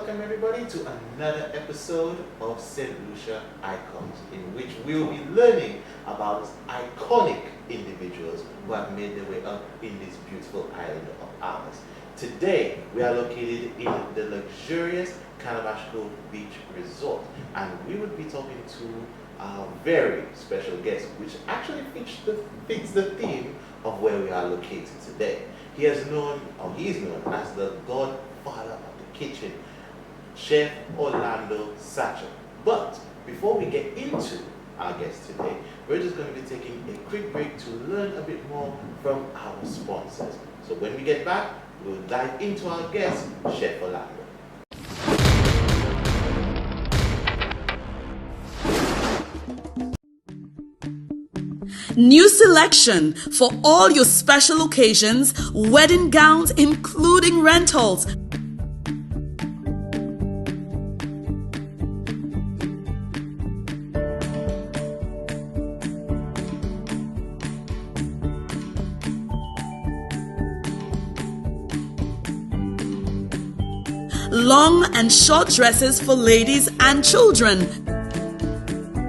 welcome everybody to another episode of St. Lucia Icons, in which we will be learning about iconic individuals who have made their way up in this beautiful island of ours. Today, we are located in the luxurious Canabashco Beach Resort, and we would be talking to our very special guest, which actually fits the theme of where we are located today. He is known as the godfather of the kitchen, Chef Orlando Sacha. But before we get into our guest today, we're just going to be taking a quick break to learn a bit more from our sponsors. So when we get back, we'll dive into our guest, Chef Orlando. New selection for all your special occasions, wedding gowns including rentals. Long and short dresses for ladies and children.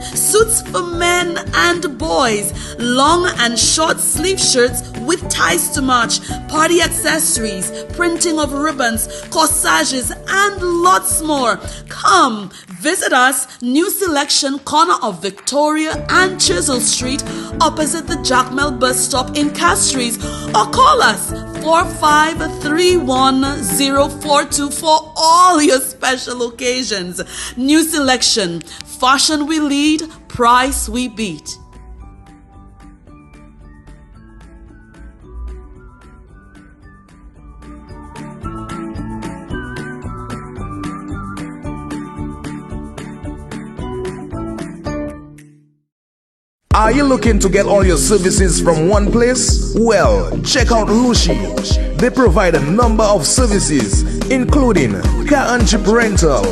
Suits for men and boys, long and short sleeve shirts with ties to match, party accessories, printing of ribbons, corsages, and lots more. Come visit us, New Selection, corner of Victoria and Chisel Street, opposite the Jackmel bus stop in Castries, or call us 4531-042 for all your special occasions. New Selection, fashion we lead, price we beat. Are you looking to get all your services from one place? Well, check out Lushi. They provide a number of services, including car and jeep rental,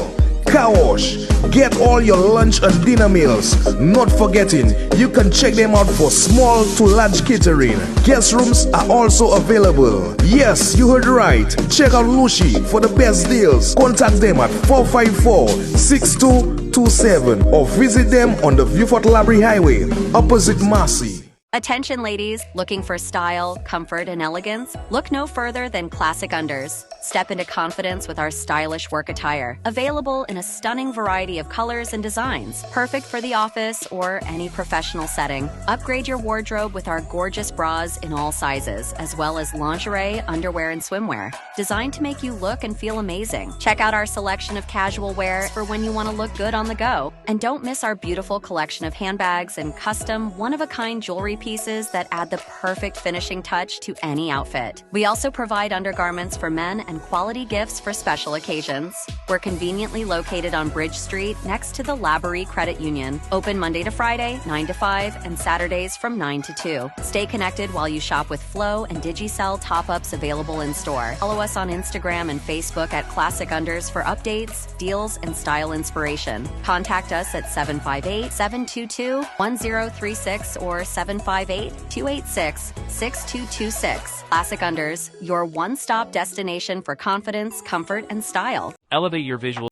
car wash, get all your lunch and dinner meals. Not forgetting, you can check them out for small to large catering. Guest rooms are also available. Yes, you heard right. Check out Lushi for the best deals. Contact them at 454-6227 or visit them on the Viewfort Library Highway, opposite Marcy. Attention ladies, looking for style, comfort, and elegance? Look no further than Classic Unders. Step into confidence with our stylish work attire, available in a stunning variety of colors and designs, perfect for the office or any professional setting. Upgrade your wardrobe with our gorgeous bras in all sizes, as well as lingerie, underwear, and swimwear, designed to make you look and feel amazing. Check out our selection of casual wear for when you want to look good on the go. And don't miss our beautiful collection of handbags and custom, one-of-a-kind jewelry pieces that add the perfect finishing touch to any outfit. We also provide undergarments for men and quality gifts for special occasions. We're conveniently located on Bridge Street next to the Laborie Credit Union. Open Monday to Friday, 9 to 5, and Saturdays from 9 to 2. Stay connected while you shop with Flow and Digicel top-ups available in store. Follow us on Instagram and Facebook at Classic Unders for updates, deals, and style inspiration. Contact us at 758-722-1036 or 758-286-6226. Classic Unders, your one-stop destination for confidence, comfort, and style. Elevate your visual.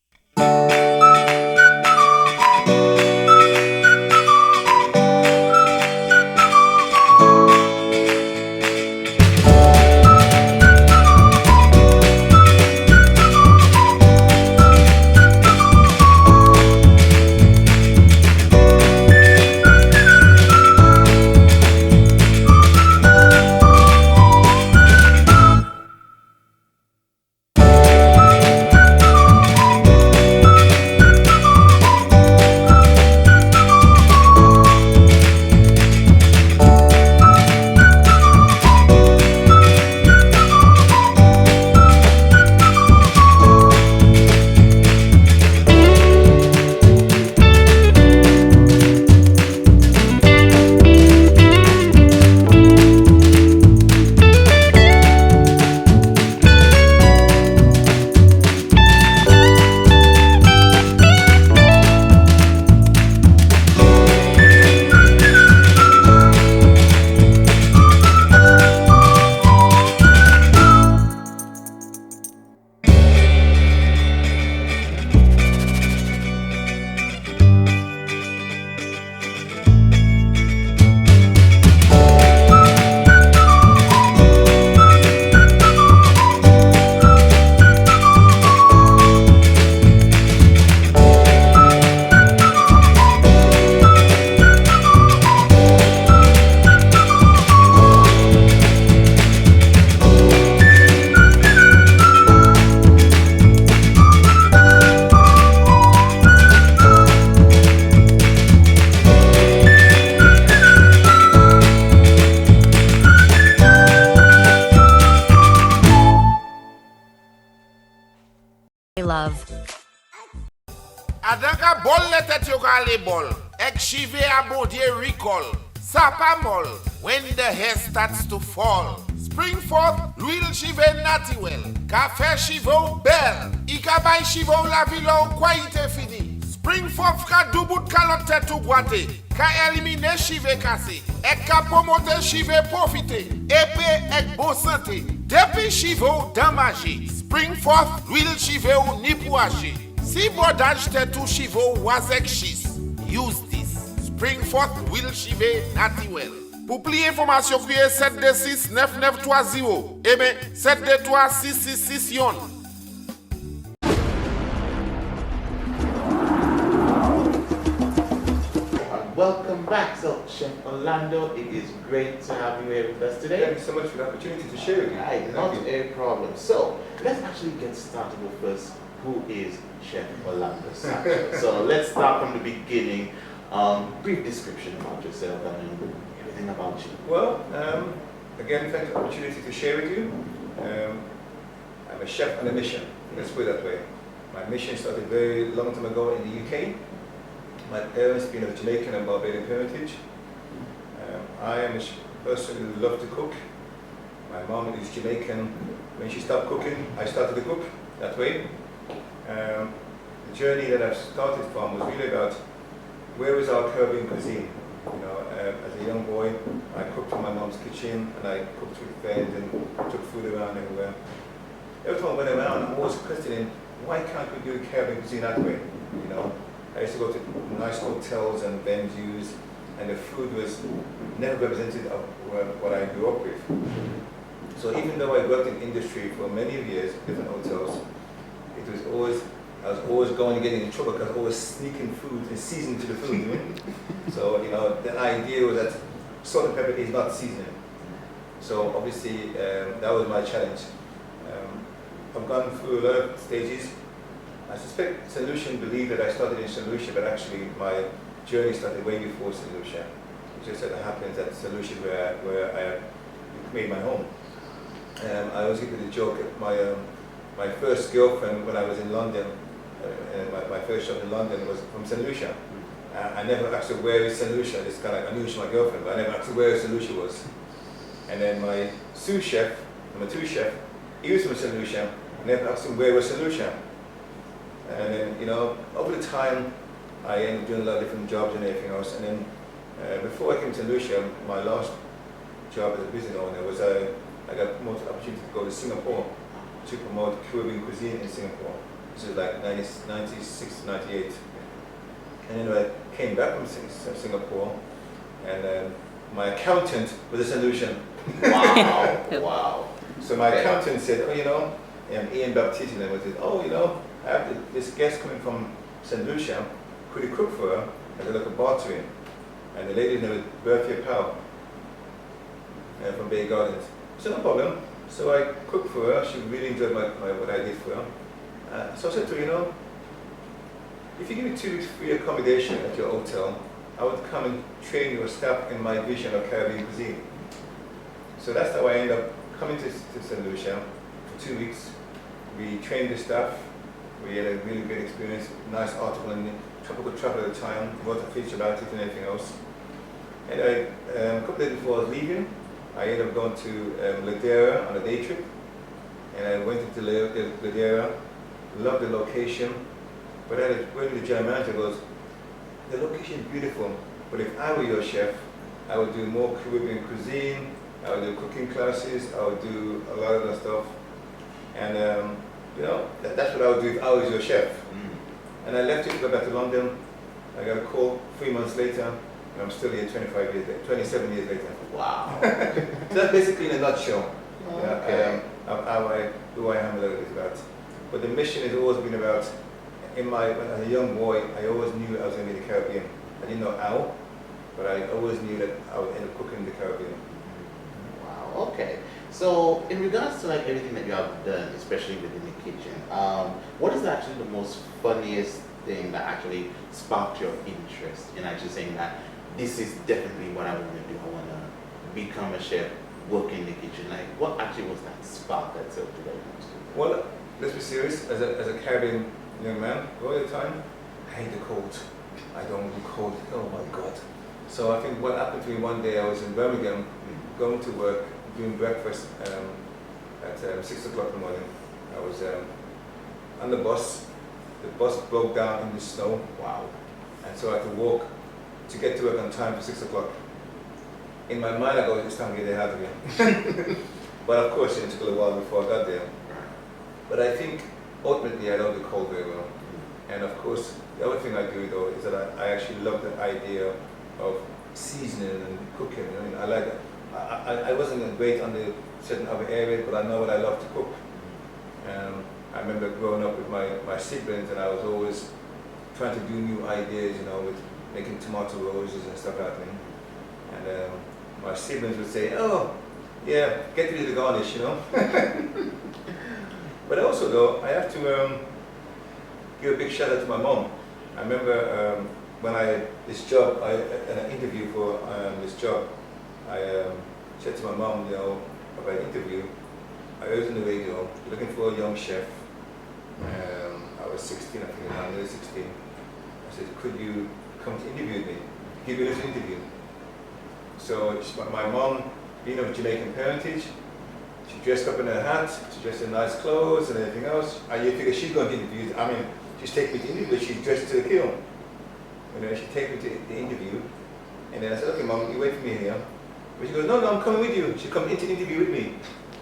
love. Adanga bol letet yo gale bol. Ek chive abodie recall. Sapa mol. When the hair starts to fall. Spring forth, l'huile chive nati well. Café chivo belle. Ika bay chivo la vilo kwa ite fini. Spring forth ka dubut kalote tu boite. Ka elimine chive kase. Ek ka promote chive profite. Épée ek bon santé. Depuis chivo damagé. Spring forth, l'huile chive ou ni pou agé. Si bordage te tou chivo wazek chis. Use this. Spring forth will chive nati well. Pour plus d'informations, criez 726 9930. Eh bien, 723 6661. Welcome back. So, Chef Orlando, it is great to have you here with us today. Thank you so much for the opportunity to share with you. Right, not a problem. So, let's actually get started with first. Who is Chef Orlando Sancho? So, let's start from the beginning. Brief description about yourself and everything about you. Well, again, thanks for the opportunity to share with you. I'm a chef on a mission, let's put it that way. My mission started very long time ago in the UK. My parents being of Jamaican and Barbadian heritage. I am a person who loves to cook. My mom is Jamaican. When she stopped cooking, I started to cook that way. The journey that I've started from was really about where is our Caribbean cuisine. You know, as a young boy, I cooked in my mom's kitchen and I cooked with friends and took food around everywhere. Every time I went around, I'm always questioning, why can't we do Caribbean cuisine that way? You know, I used to go to nice hotels and venues, and the food was never representative of what I grew up with. So even though I worked in industry for many years, different hotels, it was always, I was always going and getting in trouble because I was always sneaking food and seasoning to the food. You know? So, you know, the idea was that salt and pepper is not seasoning. So obviously, that was my challenge. I've gone through a lot of stages. I suspect St. Lucia believed that I started in St. Lucia, but actually my journey started way before St. Lucia. It just so happens that St. Lucia is where I made my home. I always give you the joke at my first girlfriend when I was in London, my first job in London was from St. Lucia. I never asked her where is St. Lucia. It's kind of like, I knew she was my girlfriend, but I never asked her where St. Lucia was. And then my sous chef, number 2 chef, he was from St. Lucia. I never asked him where was St. Lucia. And then, you know, over the time, I ended up doing a lot of different jobs and everything else. And then, before I came to St. Lucia, my last job as a business owner was I got more opportunity to go to Singapore to promote Caribbean cuisine in Singapore. This is like 96 to 98. And then I came back from Singapore, and my accountant was a St. Lucian. Wow, wow. So my accountant said, oh, you know, Ian Baptiste, and I said, oh, you know, I have this guest coming from St. Lucia, could you cook for her as a local bartering? And the lady's name was Berthia Powell from Bay Gardens. So no problem. So I cooked for her. She really enjoyed what I did for her. So I said to her, you know, if you give me 2 weeks free accommodation at your hotel, I would come and train your staff in my vision of Caribbean cuisine. So that's how I ended up coming to St. Lucia for 2 weeks. We trained the staff. We had a really great experience. Nice article in Tropical Travel at the time. Wrote a feature about it and everything else. And a couple days before I was leaving, I ended up going to Ladera on a day trip. And I went into Ladera, loved the location. But I went to the general manager, goes, the location is beautiful, but if I were your chef, I would do more Caribbean cuisine, I would do cooking classes, I would do a lot of that stuff. And you know, that's what I would do if I was your chef. And I left it to go back to London. I got a call 3 months later, and I'm still here 27 years later. Wow. So that's basically in a nutshell. Okay. Who I am a little bit about. But the mission has always been about, when as a young boy, I always knew I was going to be the Caribbean. I didn't know how, but I always knew that I would end up cooking in the Caribbean. Wow, okay. So in regards to like everything that you have done, especially within the kitchen, what is actually the most funniest thing that actually sparked your interest in actually saying that this is definitely what I want to do, I want to become a chef, work in the kitchen? Like what actually was that spark that said to that? Well, let's be serious, as a Caribbean young man, all the time, I hate the cold. I don't do cold. Oh my God. So I think what happened to me one day, I was in Birmingham, going to work, doing breakfast at 6 o'clock in the morning. I was on the bus. The bus broke down in the snow. Wow. And so I had to walk to get to work on time for 6 o'clock. In my mind, I go, it's time to get out of here. But of course, it took a little while before I got there. But I think ultimately I don't do cold very well. And of course, the other thing I do though is that I actually love the idea of seasoning and cooking. You know, I like it. I wasn't great on the certain other areas, but I know what I love to cook. I remember growing up with my siblings, and I was always trying to do new ideas, you know, with making tomato roses and stuff like that. And my siblings would say, "Oh, yeah, get rid of the garnish," you know. But also though, I have to give a big shout out to my mom. I remember when I had this job, an interview for this job, I said to my mom, you know, about an interview. I heard on the radio, looking for a young chef. I was 16, I think, I'm nearly 16. I said, could you come to interview me? Give me this interview. So my mom, being of Jamaican parentage, she dressed up in her hat, she dressed in nice clothes and everything else. You figure she's going to interview, I mean, she's taking me to interview, but she's dressed to the kill. You know, she take me to the interview, and then I said, okay, Mom, you wait for me here. But she goes, no, I'm coming with you. She come into the interview with me,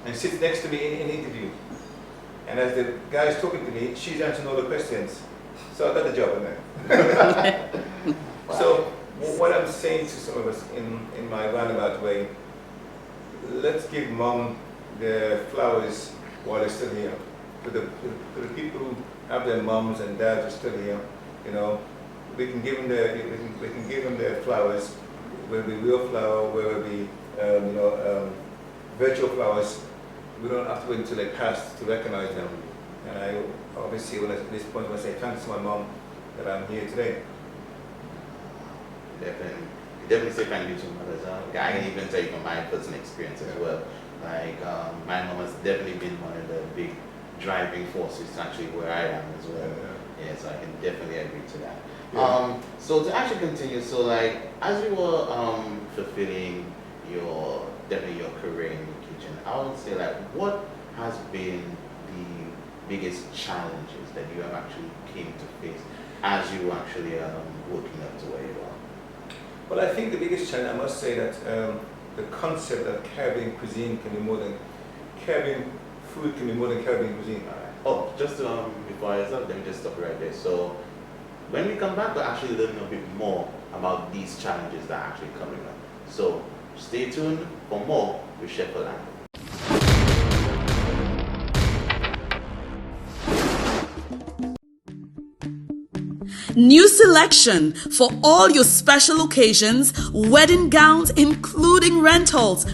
and sits next to me in the interview. And as the guy is talking to me, she's answering all the questions. So I got the job in there. So what I'm saying to some of us in my roundabout way, let's give Mom the flowers while they're still here. To the people who have their moms and dads are still here, you know, we can give them their flowers, whether it be real flower, whether it be virtual flowers. We don't have to wait until they pass to recognize them. And I obviously, at this point, want to say thanks to my mom that I'm here today. Definitely say thank you to mothers. I can even tell you from my personal experience as well. Like my mom has definitely been one of the big driving forces actually where I am as well. Yeah, so I can definitely agree to that. Yeah. So to actually continue, so like as you were fulfilling your career in the kitchen, I would say like what has been the biggest challenges that you have actually came to face as you were actually working up to where you are? Well, I think the biggest challenge, I must say that the concept that Caribbean cuisine can be more than Caribbean food can be more than Caribbean cuisine. Oh, just before I start, let me just stop right there. So when we come back, we'll actually learn a bit more about these challenges that are actually coming up. So stay tuned for more with Chef Orlando. New selection for all your special occasions, wedding gowns including rentals.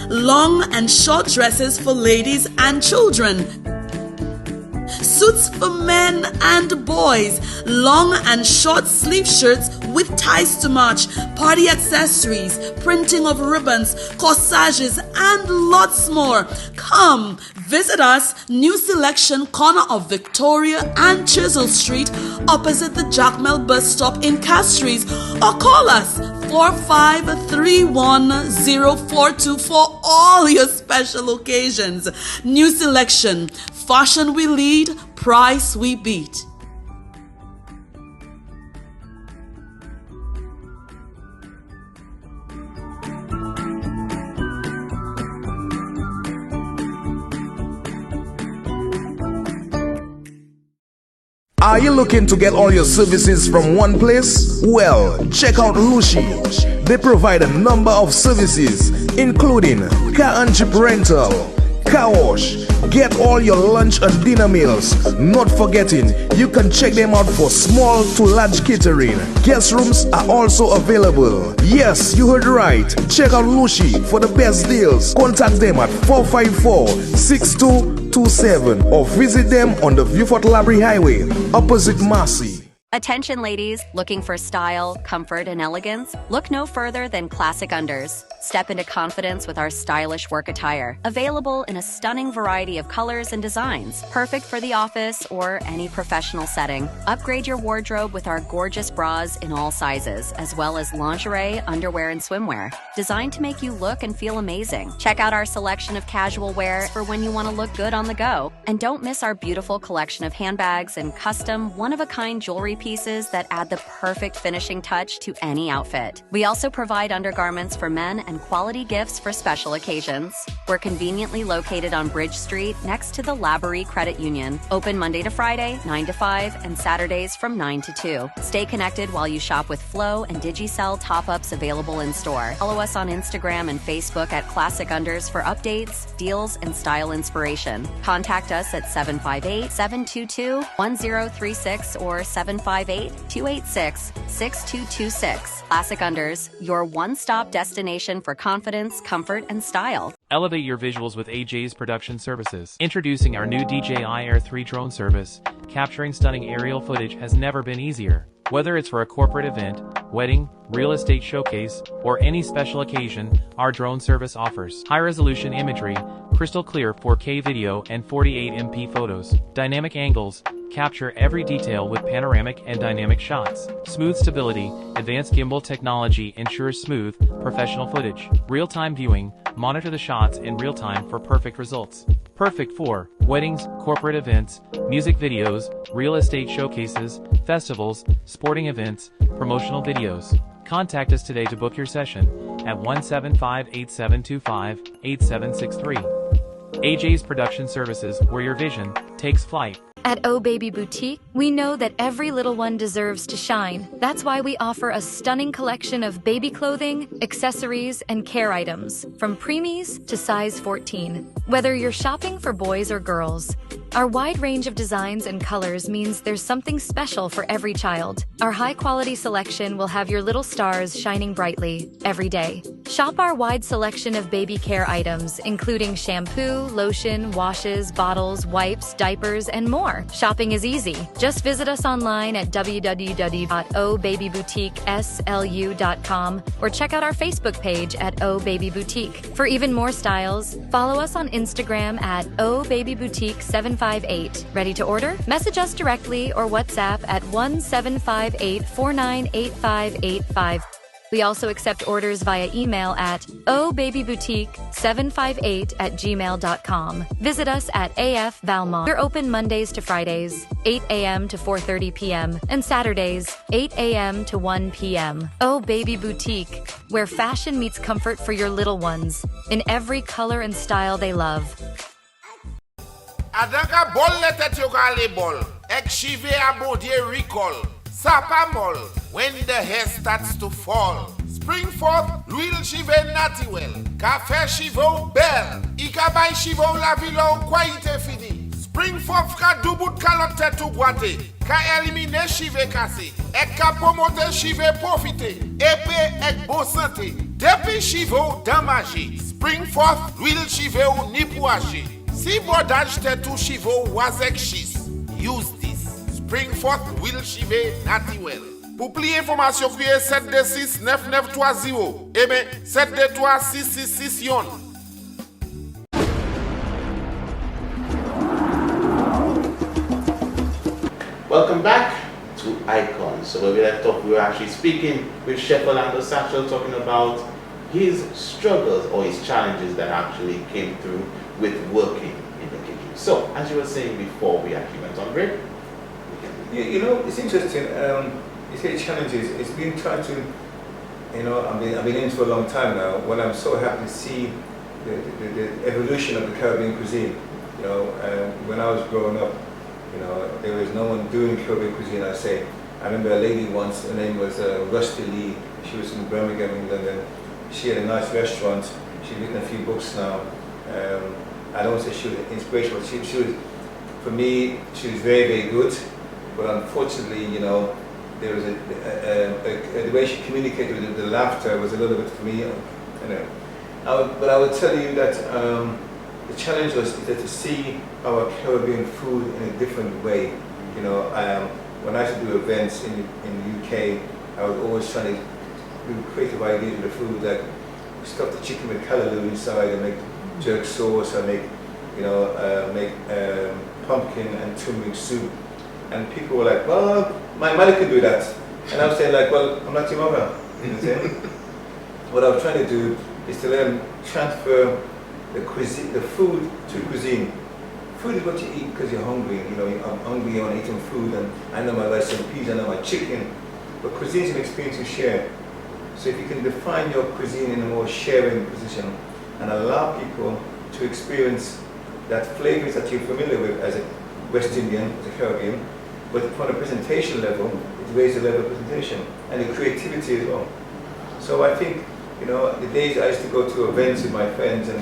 Long and short dresses for ladies and children. Suits for men and boys, long and short sleeve shirts with ties to match, party accessories, printing of ribbons, corsages, and lots more. Come visit us, New Selection, corner of Victoria and Chisel Street, opposite the Jackmel bus stop in Castries, or call us 45310424 for all your special occasions. New Selection, fashion we lead, price we beat. Are you looking to get all your services from one place? Well, check out Lushi. They provide a number of services, including car and jeep rental, car wash, get all your lunch and dinner meals. Not forgetting, you can check them out for small to large catering. Guest rooms are also available. Yes, you heard right. Check out Lushi for the best deals. Contact them at 454-62 3227 or visit them on the Viewfort Library Highway, opposite Massey. Attention ladies, looking for style, comfort, and elegance? Look no further than Classic Unders. Step into confidence with our stylish work attire, available in a stunning variety of colors and designs, perfect for the office or any professional setting. Upgrade your wardrobe with our gorgeous bras in all sizes, as well as lingerie, underwear, and swimwear, designed to make you look and feel amazing. Check out our selection of casual wear for when you want to look good on the go. And don't miss our beautiful collection of handbags and custom, one-of-a-kind jewelry pieces that add the perfect finishing touch to any outfit. We also provide undergarments for men and quality gifts for special occasions. We're conveniently located on Bridge Street next to the Laborie Credit Union. Open Monday to Friday, 9 to 5, and Saturdays from 9 to 2. Stay connected while you shop with Flow and Digicel top-ups available in store. Follow us on Instagram and Facebook at Classic Unders for updates, deals, and style inspiration. Contact us at 758-722-1036 or 758-286-6226. Classic Unders, your one-stop destination for confidence, comfort, and style. Elevate your visuals with AJ's Production Services. Introducing our new DJI Air 3 drone service. Capturing stunning aerial footage has never been easier. Whether it's for a corporate event, wedding, real estate showcase, or any special occasion, our drone service offers high-resolution imagery, crystal clear 4K video and 48MP photos, dynamic angles, capture every detail with panoramic and dynamic shots. Smooth stability, advanced gimbal technology ensures smooth, professional footage. Real-time viewing, monitor the shots in real time for perfect results. Perfect for weddings, corporate events, music videos, real estate showcases, festivals, sporting events, promotional videos. Contact us today to book your session at 175-8725-8763. AJ's Production Services, where your vision takes flight. At Oh Baby Boutique, we know that every little one deserves to shine. That's why we offer a stunning collection of baby clothing, accessories, and care items, from preemies to size 14. Whether you're shopping for boys or girls, our wide range of designs and colors means there's something special for every child. Our high-quality selection will have your little stars shining brightly every day. Shop our wide selection of baby care items, including shampoo, lotion, washes, bottles, wipes, diapers, and more. Shopping is easy. Just visit us online at www.ohbabyboutiqueslu.com or check out our Facebook page at Oh Baby Boutique. For even more styles, follow us on Instagram at Oh Baby Boutique 758. Ready to order? Message us directly or WhatsApp at 1758-498585. We also accept orders via email at ohbabyboutique758@gmail.com. Visit us at AF Valmont. We're open Mondays to Fridays, 8 a.m. to 4:30 p.m. and Saturdays, 8 a.m. to 1 p.m. Oh Baby Boutique, where fashion meets comfort for your little ones, in every color and style they love. Adanka bol letet yo gale bol. Ekchive abodie recall. Sapa mol. When the hair starts to fall. Spring forth, l'huile chive nati well. Café chivo belle. Ika bay chivo la vilo kwa ite fini. Spring forth ka doubout kalote tout boite. Ka elimine chive kase. Ek ka promote chive profite. Épée ek bon santé. Depuis chivo damagé. Spring forth, l'huile chive ou ni pou agir. Si bordage te tou chivo wazek chis, use this. Spring forth will chive nati well. Pour plus information, criez 726-9930. Eh bien, 723-666 yon. Welcome back to Icons. So where we left off, we were actually speaking with Chef Orlando Satchel, talking about his struggles or his challenges that actually came through with working in the kitchen. So, as you were saying before we actually went on break, you know, it's interesting. You say challenges. It's been trying to, you know, I've been in for a long time now. When I'm so happy to see the evolution of the Caribbean cuisine. You know, when I was growing up, you know, there was no one doing Caribbean cuisine. I say, I remember a lady once. Her name was Rusty Lee. She was in Birmingham, England, and she had a nice restaurant. She's written a few books now. I don't say she was inspirational. She was, for me, she was very, very good. But unfortunately, you know, there was the way she communicated with the laughter was a little bit for me. You know, but I would tell you that the challenge was to see our Caribbean food in a different way. You know, when I used to do events in the UK, I was always trying to do creative ideas with the food, like stuff the chicken with callaloo inside and make jerk sauce, or make pumpkin and turmeric soup. And people were like, well, my mother can do that. And I was saying like, well, I'm not your mother. You know what I'm saying? What I was trying to do is to let them transfer the cuisine, the food to cuisine. Food is what you eat because you're hungry. You know, I'm hungry, I want to eat some food, and I know my rice and peas, I know my chicken. But cuisine is an experience you share. So if you can define your cuisine in a more sharing position and allow people to experience that flavors that you're familiar with as a West Indian, as a Caribbean, but from a presentation level, it raises the level of presentation and the creativity as well. So I think, you know, the days I used to go to events with my friends, and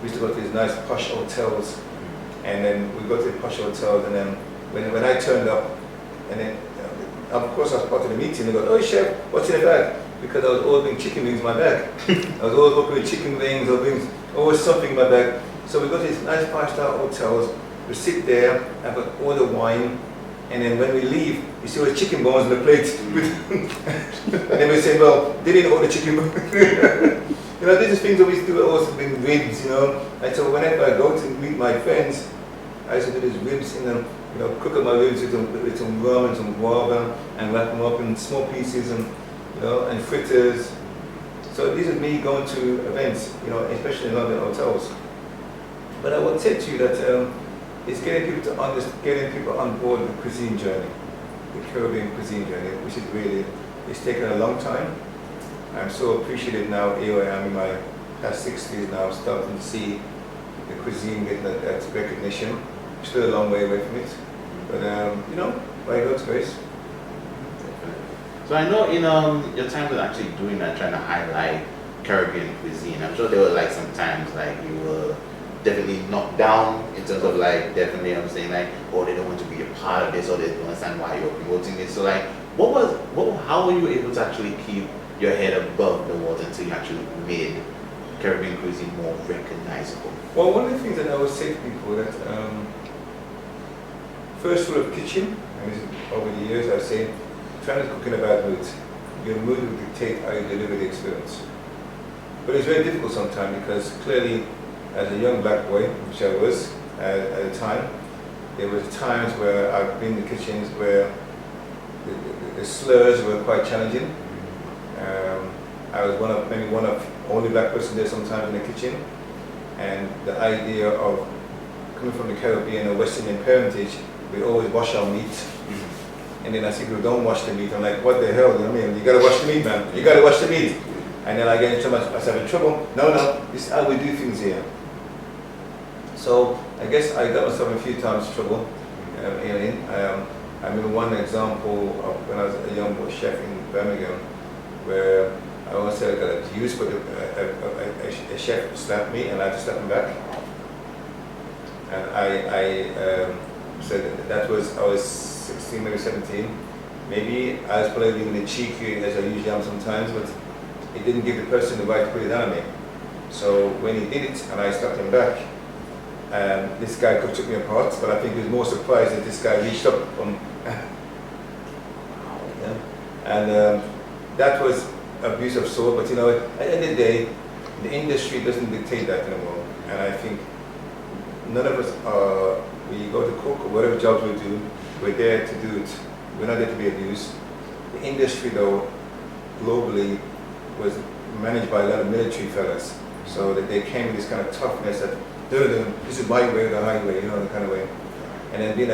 we used to go to these nice posh hotels, and then we go to the posh hotels, and then when I turned up, and then of course I was part of the meeting, they go, oh chef, what's in the bag? Because I was ordering chicken wings in my bag. I was always opening chicken wings or wings, always something in my bag. So we go to these nice 5-star hotels, we sit there, have an order wine, and then when we leave, you see all the chicken bones on the plate. And then we say, well, they didn't order chicken bones. You know, these are things that we used to do also with ribs, you know. And so whenever I go to meet my friends, I used to do these ribs, and then, you know, cook up my ribs with some rum and some guava, and wrap them up in small pieces, and you know, and fritters. So these are me going to events, you know, especially in London hotels. But I would say to you that it's getting people on board the cuisine journey, the Caribbean cuisine journey, which is really, it's taken a long time. I'm so appreciative now. Here I am in my past 60s now, starting to see the cuisine getting that recognition. Still a long way away from it, but you know, by God's grace. So I know in your time was actually doing that, trying to highlight Caribbean cuisine. I'm sure there were like some times like you were definitely knocked down in terms of like definitely I'm saying like, oh, they don't want to be a part of this, or they don't understand why you're promoting this. So like, how were you able to actually keep your head above the water until you actually made Caribbean cuisine more recognizable? Well, one of the things that I always say to people that first rule of kitchen, and this is over the years, I say, try not to cook in a bad mood. Your mood will dictate how you deliver the experience. But it's very difficult sometimes, because clearly, as a young black boy, which I was at the time, there was times where I've been in the kitchens where the slurs were quite challenging. I was maybe one of only black person there sometimes in the kitchen, and the idea of coming from the Caribbean or West Indian parentage, we always wash our meat. And then I see people don't wash the meat. I'm like, what the hell? You know what I mean? You gotta wash the meat, man. You gotta wash the meat. And then I get into myself in trouble. No, this is how we do things here. So I guess I got myself a few times in trouble. I remember one example of when I was a young chef in Birmingham, where I once said I got abused, but a chef slapped me, and I had to slap him back. And I said that was, I was 16, maybe 17. Maybe I was probably being the cheeky as I usually am sometimes, but it didn't give the person the right to put it down on me. So when he did it and I slapped him back, this guy took me apart, but I think he was more surprised that this guy reached up from and that was abuse of sort, but you know, at the end of the day, the industry doesn't dictate that anymore. And I think none of us are, we go to cook or whatever jobs we do, we're there to do it. We're not there to be abused. The industry though, globally, was managed by a lot of military fellas. So that they came with this kind of toughness that, this is my way or the highway, you know, the kind of way. And then being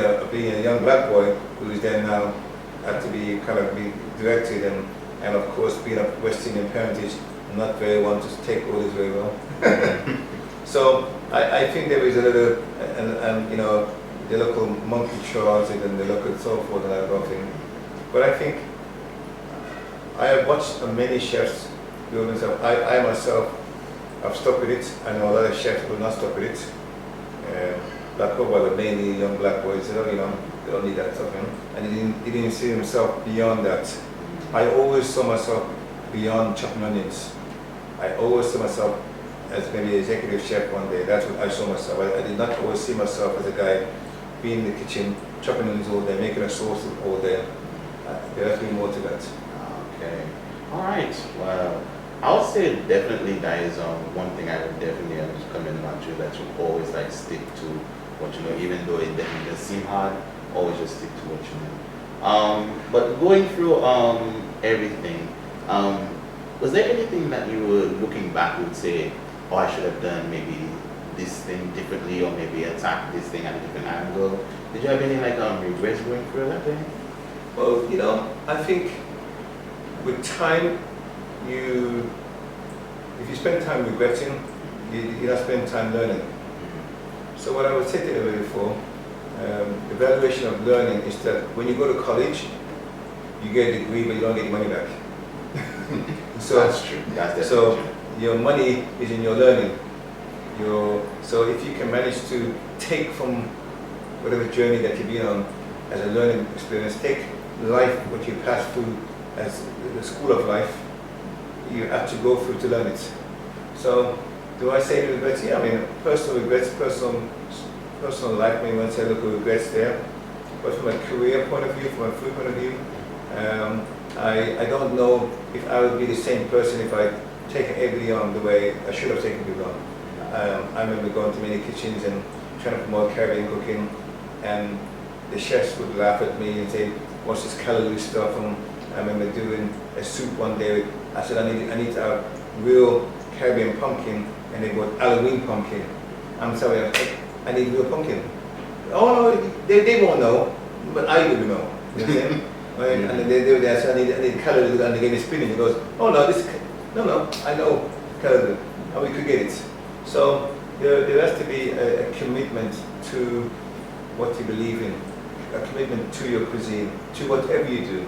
a young black boy who is then now had to be kind of be directed, and of course being a West Indian parentage, not very one to take orders very well. So I think there is a little, and you know, the local monkey charge and the local so forth and that thing. But I think I have watched many chefs do themselves. I myself have stuck with it. I know a lot of chefs will not stop with it. Black Cobra were mainly young black boys, you know, they don't need that stuff, you know? And he didn't see himself beyond that. I always saw myself beyond chopping onions. I always saw myself as maybe an executive chef one day. That's what I saw myself. I did not always see myself as a guy being in the kitchen, chopping onions all day, making a sauce all day. There has to be more to that. Okay. All right. Well, I would say definitely that is one thing I would definitely commend about you, that you always like stick to what you know, even though it definitely does seem hard. Always just stick to what you know. But going through everything, was there anything that you were looking back would say, oh, I should have done maybe this thing differently, or maybe attack this thing at a different angle? Did you have any like regrets going through that thing? Well, you know, I think with time, if you spend time regretting, you don't spend time learning. So what I would say to everybody before, the valuation of learning is that when you go to college, you get a degree, but you don't get your money back. So that's true. That's so true. Your money is in your learning. So if you can manage to take from whatever journey that you've been on as a learning experience, take life, what you pass through as the school of life, you have to go through to learn it. So do I say regrets? Yeah, I mean, personal regrets, personal life, maybe one say look at regrets there. But from a career point of view, from a food point of view, I don't know if I would be the same person if I taken everybody on the way I should have taken people on. I remember going to many kitchens and trying to promote Caribbean cooking, and the chefs would laugh at me and say, what's this calorie stuff? And I remember doing a soup one day. I said, I need to have real Caribbean pumpkin, and they bought Halloween pumpkin. I'm sorry, I need real pumpkin. Oh no, they won't know, but I do know. You know what I'm saying? And then they said, I need calorie, and they gave me spinach. He goes, oh no, I know calorie, and we could get it. So there has to be a commitment to what you believe in, a commitment to your cuisine, to whatever you do.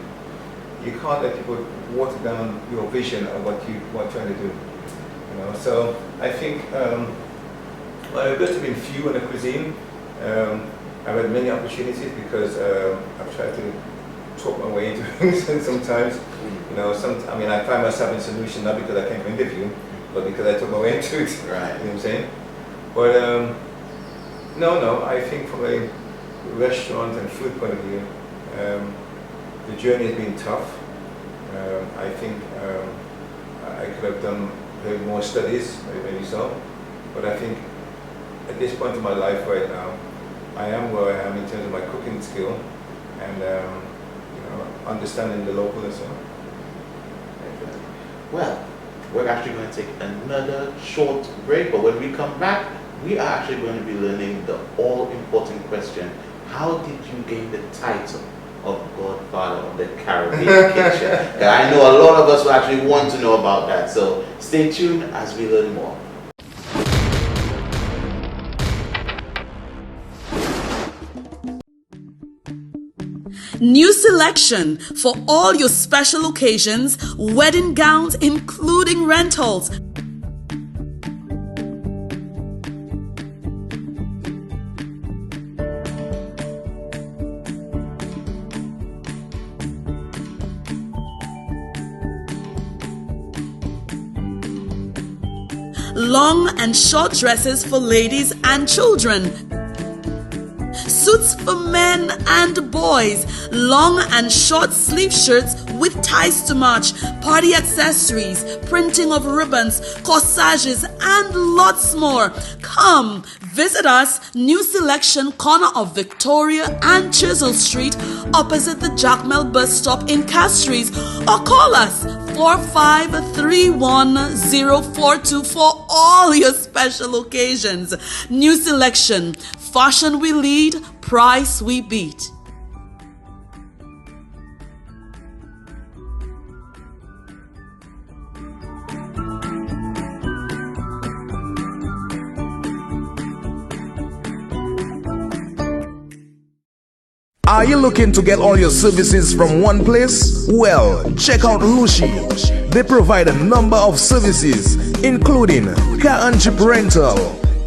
You can't let people water down your vision of what you're trying to do. You know, so I think my regrets have been few in the cuisine. I've had many opportunities because I've tried to talk my way into things, and sometimes, you know, I find myself in solution not because I came to interview, but because I took my way into it. Right. You know what I'm saying? But no, I think from a restaurant and food point of view, the journey has been tough. I think I could have done maybe more studies, maybe so. But I think at this point in my life right now, I am where I am in terms of my cooking skill and understanding the local and so on. Well, we're actually going to take another short break, but when we come back, we are actually going to be learning the all-important question: how did you gain the title of Godfather of the Caribbean Kitchen? I know a lot of us will actually want to know about that, so stay tuned as we learn more. New selection for all your special occasions, wedding gowns including rentals. Long and short dresses for ladies and children. Suits for men and boys, long and short sleeve shirts with ties to match, party accessories, printing of ribbons, corsages, and lots more. Come visit us, New Selection, corner of Victoria and Chisel Street, opposite the Jackmel bus stop in Castries, or call us 453104 for all your special occasions. New Selection, fashion we lead, price we beat. Are you looking to get all your services from one place? Well, check out Lushi. They provide a number of services, including car and jeep rental,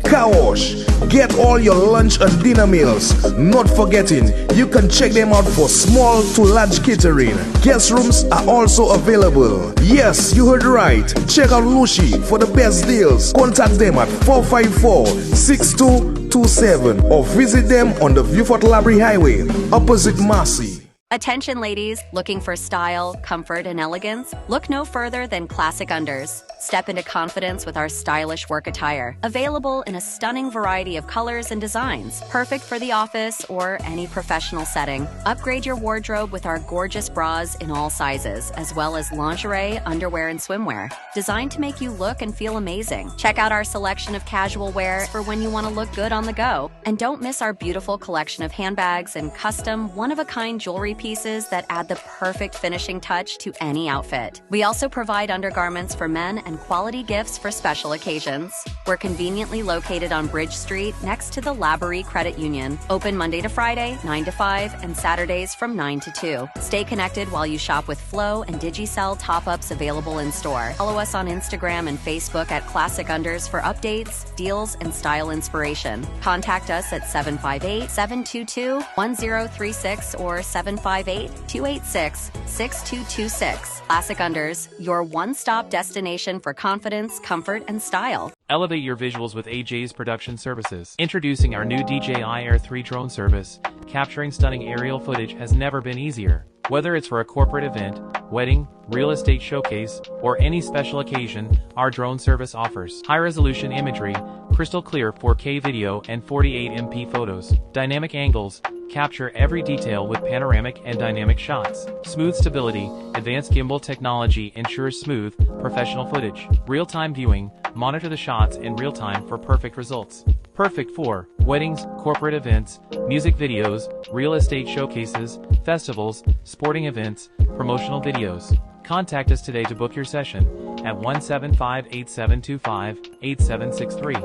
car wash. Get all your lunch and dinner meals. Not forgetting, you can check them out for small to large catering. Guest rooms are also available. Yes, you heard right. Check out Lushi for the best deals. Contact them at 454-6227 or visit them on the Viewfort Library Highway, opposite Marcy. Attention ladies, looking for style, comfort, and elegance? Look no further than Classic Unders. Step into confidence with our stylish work attire, available in a stunning variety of colors and designs, perfect for the office or any professional setting. Upgrade your wardrobe with our gorgeous bras in all sizes, as well as lingerie, underwear, and swimwear, designed to make you look and feel amazing. Check out our selection of casual wear for when you want to look good on the go. And don't miss our beautiful collection of handbags and custom, one-of-a-kind jewelry pieces that add the perfect finishing touch to any outfit. We also provide undergarments for men and quality gifts for special occasions. We're conveniently located on Bridge Street next to the Laborie Credit Union. Open Monday to Friday, 9 to 5, and Saturdays from 9 to 2. Stay connected while you shop with Flow and Digicel top-ups available in store. Follow us on Instagram and Facebook at Classic Unders for updates, deals, and style inspiration. Contact us at 758-722-1036 or 758-286-6226. Classic Unders, your one-stop destination for confidence, comfort, and style. Elevate your visuals with AJ's Production Services. Introducing our new DJI Air 3 drone service. Capturing stunning aerial footage has never been easier. Whether it's for a corporate event, wedding, real estate showcase, or any special occasion, our drone service offers high-resolution imagery, crystal clear 4K video, and 48MP photos. Dynamic angles. Capture every detail with panoramic and dynamic shots. Smooth stability. Advanced gimbal technology ensures smooth, professional footage. Real-time viewing. Monitor the shots in real time for perfect results. Perfect for weddings, corporate events, music videos, real estate showcases, festivals, sporting events, promotional videos. Contact us today to book your session at 175-8725-8763.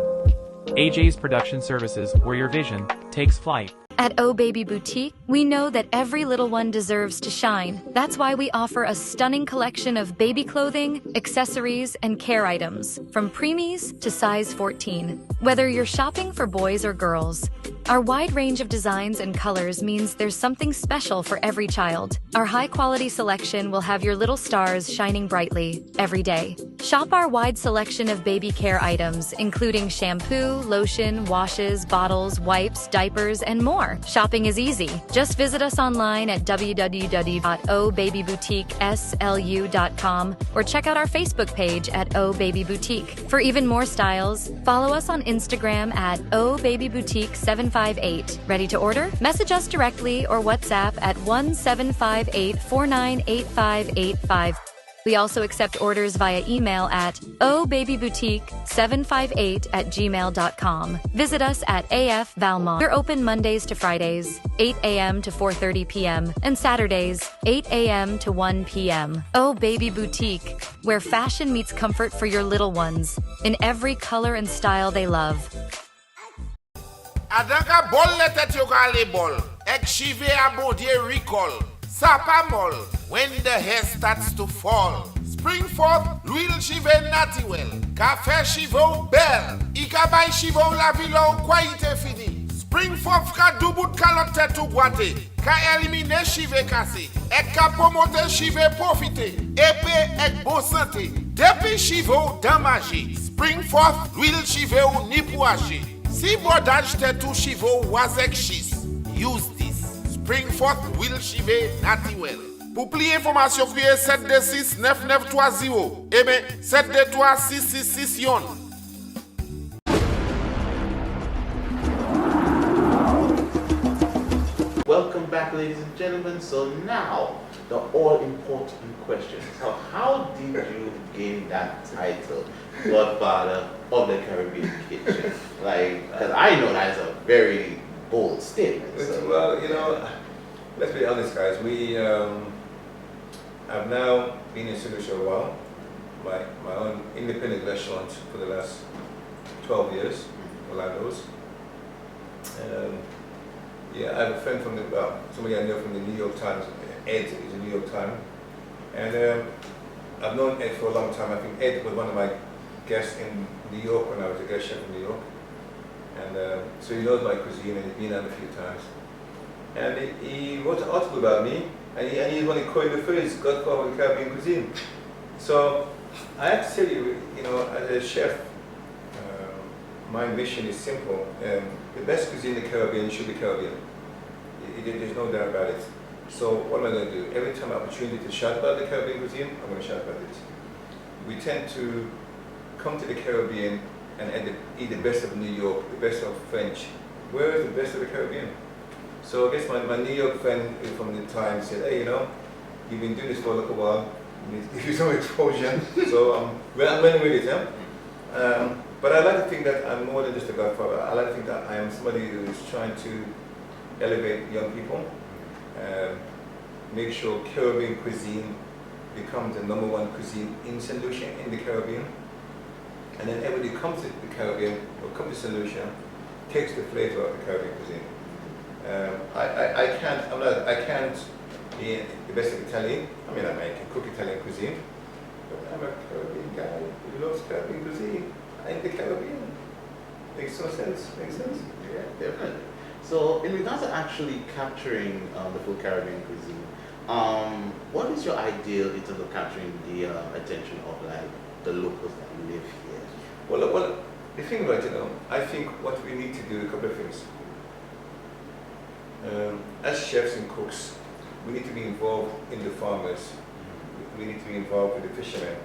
AJ's Production Services, where your vision takes flight. At Oh Baby Boutique, we know that every little one deserves to shine. That's why we offer a stunning collection of baby clothing, accessories, and care items, from preemies to size 14. Whether you're shopping for boys or girls, our wide range of designs and colors means there's something special for every child. Our high-quality selection will have your little stars shining brightly every day. Shop our wide selection of baby care items, including shampoo, lotion, washes, bottles, wipes, diapers, and more. Shopping is easy. Just visit us online at www.ohbabyboutiqueslu.com or check out our Facebook page at Oh Baby Boutique. For even more styles, follow us on Instagram at Oh Baby Boutique 758. Ready to order? Message us directly or WhatsApp at 1758498585. We also accept orders via email at ohbabyboutique758@gmail.com. Visit us at AF Valmont. We're open Mondays to Fridays, 8 a.m. to 4:30 p.m. and Saturdays, 8 a.m. to 1 p.m. Oh Baby Boutique, where fashion meets comfort for your little ones, in every color and style they love. Adanka bol letet yo gale bol. Ekchive abodie recall. Sapamol, when the hair starts to fall. Spring forth, l'huile chive nati well. Café chivo belle. Ikabay chivo la vilo kwa ite fini. Spring forth ka doubout kalote tout boite. Ka elimine chive kase. Ek ka promote chive profite. Épée ek bon santé. Depuis chivo damagé. Spring forth, l'huile chive ou ni pou agé. Si bordage te tout chivo wazek chis. Use this. Spring forth will chive nati well. Pour plus information, criez 726-9930. Eh bien, 723-666. Welcome back, ladies and gentlemen. So now, the all-important question. So how did you gain that title, Godfather of the Caribbean Kitchen? Like, because I know that is a very bold statement. So. Well, you know, let's be honest, guys. We have now been in St. Lucia a while. My own independent restaurant for the last 12 years, Orlando's. Yeah, I have a friend from somebody I know from the New York Times. Ed is a New York Times, and I've known Ed for a long time. I think Ed was one of my guests in New York when I was a guest chef in New York. And so he knows my cuisine and he's been on a few times. And he wrote an article about me, and he's only coined the phrase Godfather of the Caribbean cuisine. So I have to tell you, as a chef, my mission is simple. The best cuisine in the Caribbean should be Caribbean. There's no doubt about it. So what am I going to do? Every time I have an opportunity to shout about the Caribbean cuisine, I'm going to shout about it. We tend to come to the Caribbean and eat the best of New York, the best of French. Where is the best of the Caribbean? So I guess my New York friend from the time said, hey, you've been doing this for a little while, you need to give you some exposure. So I'm running with it, yeah? But I like to think that I'm more than just a godfather. I like to think that I am somebody who is trying to elevate young people, make sure Caribbean cuisine becomes the #1 cuisine in St. Lucia, in the Caribbean. And then everybody comes to the Caribbean, or comes to St. Lucia, takes the flavor of the Caribbean cuisine. I can't be the best of Italian. I mean, I can cook Italian cuisine, but I'm a Caribbean guy who loves Caribbean cuisine. In the Caribbean. Makes no sense. Makes sense? Yeah, definitely. So, in regards to actually capturing the full Caribbean cuisine, what is your ideal in terms of capturing the attention of the locals that live here? Well, the thing about it, I think what we need to do a couple of things. As chefs and cooks, we need to be involved in the farmers. We need to be involved with the fishermen.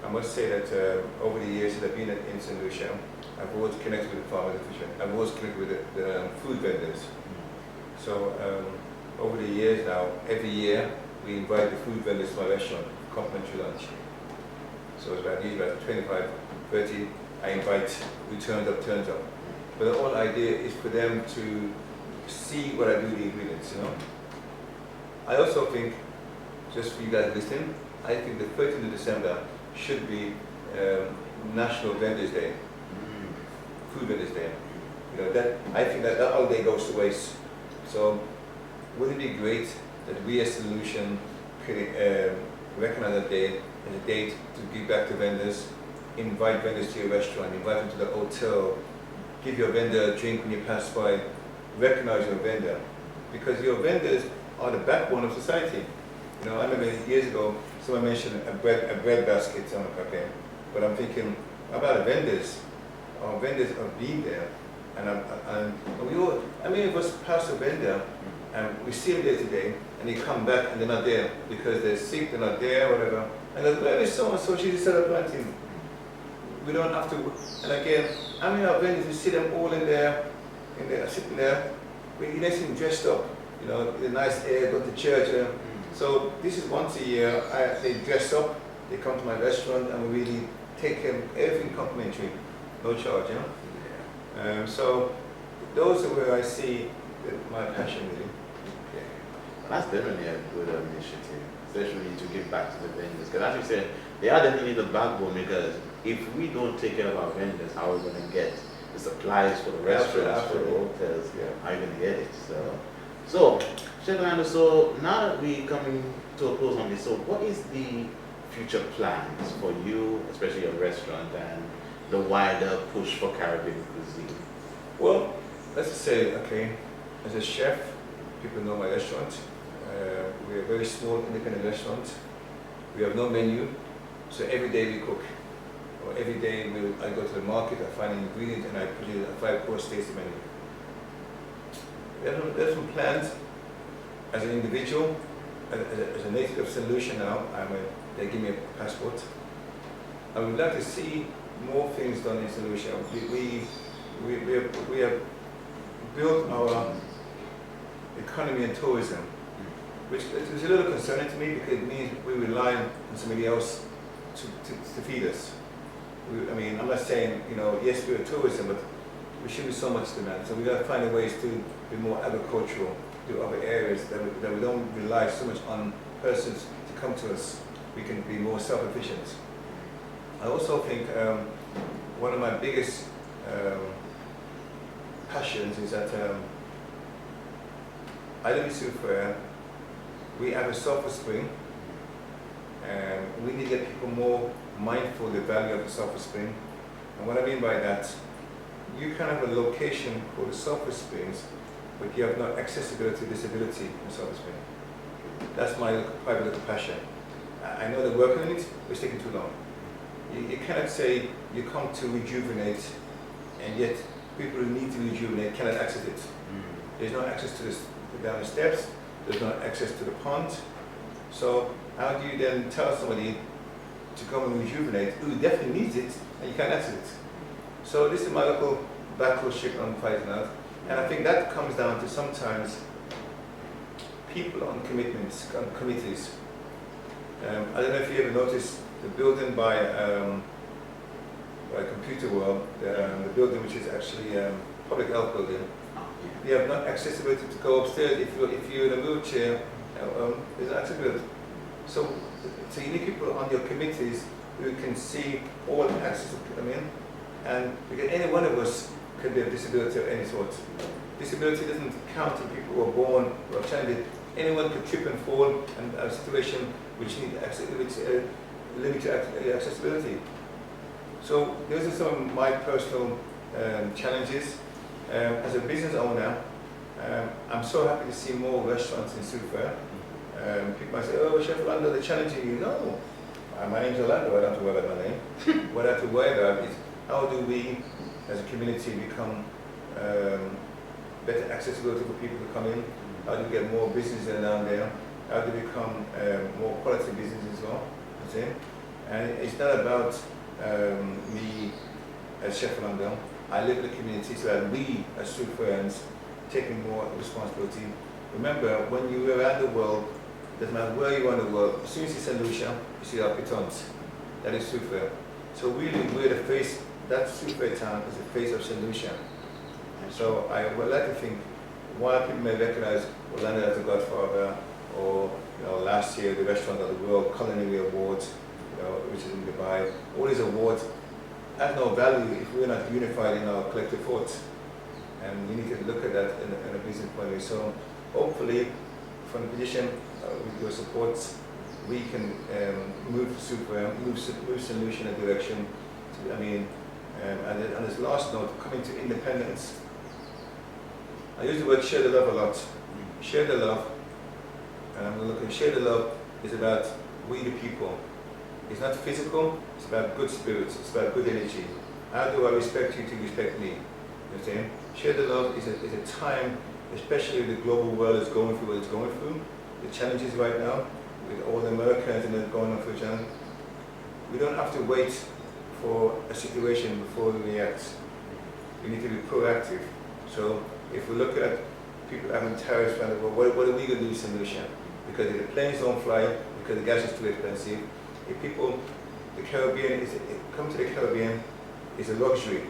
I must say that over the years that I've been in St. Lucia, I've always connected with the farmers and fishermen. I've always connected with the food vendors. So over the years now, every year we invite the food vendors to my restaurant, complimentary lunch. So it's about 25, 30, I invite who turns up. But the whole idea is for them to see what I do with the ingredients, I also think, just for you guys listening, I think the 13th of December should be National Vendors Day, Food Vendors Day. I think that holiday goes to waste. So wouldn't it be great that we as Solution could recognize that day as a date to give back to vendors, invite vendors to your restaurant, invite them to the hotel, give your vendor a drink when you pass by, recognize your vendor, because your vendors are the backbone of society. I remember years ago, someone mentioned a bread basket on a cafe, but I'm thinking about the vendors. Our vendors have been there, and we all, many of us pass a vendor, and we see them there today, and they come back and they're not there because they're sick, they're not there, whatever. And goes, where is so-and-so? She just started planting. We don't have to, and again, our vendors, we see them all in there, sitting there, we see them dressed up, in a nice air, go to church. So this is once a year, they dress up, they come to my restaurant, and we really take care of everything complimentary, no charge, so those are where I see my passion really. Okay. That's definitely a good initiative, especially to give back to the vendors. Because as you said, they are definitely the backbone, because if we don't take care of our vendors, how are we going to get the supplies for the restaurants, for the hotels? How are you going to get it? So, Chef Orlando, so now that we're coming to a close on this, so what is the future plans for you, especially your restaurant, and the wider push for Caribbean cuisine? Well, let's just say, as a chef, people know my restaurant. We're a very small independent restaurant. We have no menu, so every day we cook. Or every day I go to the market, I find an ingredient, and I produce a 5-course tasting menu. There's some plans as an individual, as a native of St. Lucia now. They give me a passport. I would like to see more things done in St. Lucia. We have built our economy and tourism, which is a little concerning to me, because it means we rely on somebody else to feed us. I'm not saying, yes, we're tourism, but we shouldn't be so much demand. So we got to find ways to be more agricultural, do other areas that we don't rely so much on persons to come to us. We can be more self-efficient. I also think one of my biggest passions is that I live in Soufriere. We have a sulfur spring, and we need to get people more mindful of the value of the sulfur spring. And what I mean by that, you can have a location called the Sulphur Springs, but you have no accessibility, disability in Sulphur Springs. That's my private little passion. I know they're working on it, but it's taking too long. You cannot say you come to rejuvenate, and yet people who need to rejuvenate cannot access it. There's no access to down the steps, there's no access to the pond. So how do you then tell somebody to come and rejuvenate who definitely needs it and you can't access it? So this is my local battleship I'm fighting out. And I think that comes down to sometimes people on commitments, on committees. I don't know if you ever noticed the building by Computer World, the building which is actually public health building. You have no accessibility to go upstairs if you're in a wheelchair. There's no accessibility. So you need people on your committees who can see all the access to come in, and because any one of us can be a disability of any sort. Disability doesn't count to people who are born or challenged. Anyone could trip and fall and have a situation which need limited accessibility. So those are some of my personal challenges. As a business owner, I'm so happy to see more restaurants in Sufa. People might say, oh, Chef Orlando, they're challenging you. No, my name's Orlando, I don't have to worry about my name. What I have to worry about is how do we, as a community, become better accessibility for people to come in? How do we get more business down there? How do we become more quality business as well? And it's not about me as Chef Orlando. I live in the community so that we as Sufrians taking more responsibility. Remember, when you are around the world, doesn't matter where you are in the world, as soon as you see St. Lucia, you see our pitons. That is Sufria. So really, we're the face, that Sufria town is the face of St. Lucia. So I would like to think, while people may recognize Orlando as a godfather, or last year the Restaurant of the World Culinary Awards, which is in Dubai, all these awards have no value if we're not unified in our collective thoughts. And we need to look at that in a business point of view. So hopefully, from the position with your support, we can move solution in a direction. And this last note, coming to independence. I use the word share the love a lot. Share the love, and I'm going to look at share the love is about we the people. It's not physical, it's about good spirits, it's about good energy. How do I respect you to respect me? You understand? Share the love is a time, especially the global world is going through what it's going through, the challenges right now, with all the Americans and they're going on for challenge. We don't have to wait for a situation before we react. We need to be proactive. So if we look at people having tariffs around the world, what are we going to do in St. Lucia? Because if the planes don't fly, because the gas is too expensive, if people, the Caribbean, come to the Caribbean is a luxury.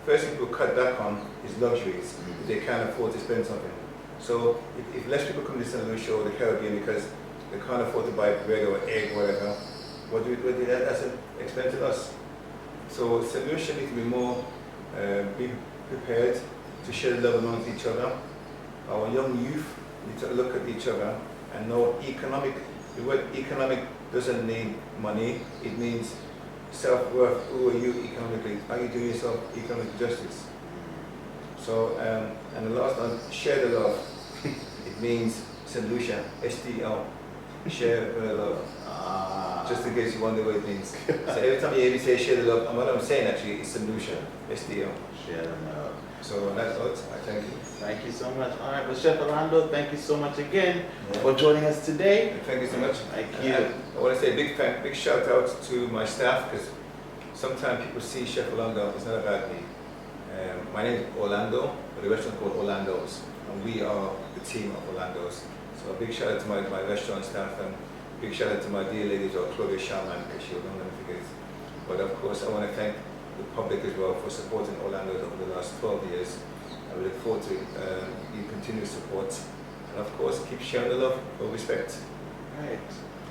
First thing people cut back on is luxuries, if they can't afford to spend something. So if less people come to St. Lucia or the Caribbean because they can't afford to buy bread or egg or whatever, what do that's an expense to us. So St. Lucia needs to be more be prepared to share the love amongst each other. Our young youth need to look at each other and know the word economic doesn't mean money, it means self-worth. Who are you economically? Are you doing yourself economic justice? So, and the last one, share the love. It means St. Lucia, STL, share the love. Just in case you wonder what it means. So every time you hear me say share the love, and what I'm saying actually is St. Lucia, STL. Share the love. So on that note, I thank you. Thank you so much. All right, well, Chef Orlando, thank you so much again for joining us today. Thank you so much. Thank you. I want to say a big shout out to my staff, because sometimes people see Chef Orlando, it's not about me. My name is Orlando, but the restaurant is called Orlando's, and we are the team of Orlando's. So a big shout out to my restaurant staff, and big shout out to my dear ladies, or Claudia Sharman, because she'll never forget it. But of course, I want to thank the public as well for supporting Orlando over the last 12 years. I look forward to your continued support, and of course keep sharing the love with respect. Right.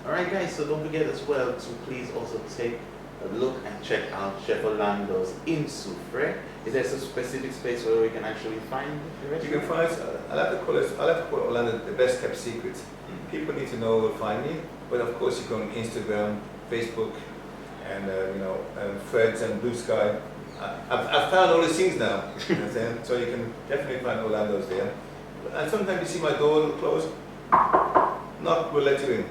All right, guys, so don't forget as well to please also take a look and check out Chef Orlando's in Soufrière. Is there some specific space where we can actually find the restaurant? You can find, I like to call Orlando the best kept secret. People need to know where to find me, but of course you can go on Instagram, Facebook, and Threads and Blue Sky. I've found all the things now. You know what I'm saying? So you can definitely find Orlando's there. And sometimes you see my door closed. Not, we'll let you in.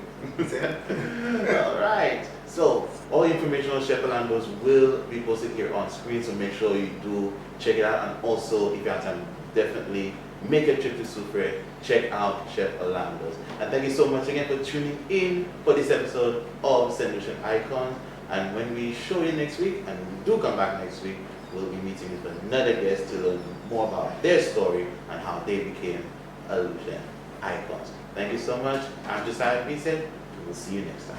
All right. So all information on Chef Orlando's will be posted here on screen. So make sure you do check it out. And also, if you have time, definitely make a trip to Soufriere. Check out Chef Orlando's. And thank you so much again for tuning in for this episode of St. Lucian Icons. And when we show you next week, and we do come back next week, we'll be meeting with another guest to learn more about their story and how they became a Lucian icons. Thank you so much. I'm Josiah Peace. We'll see you next time.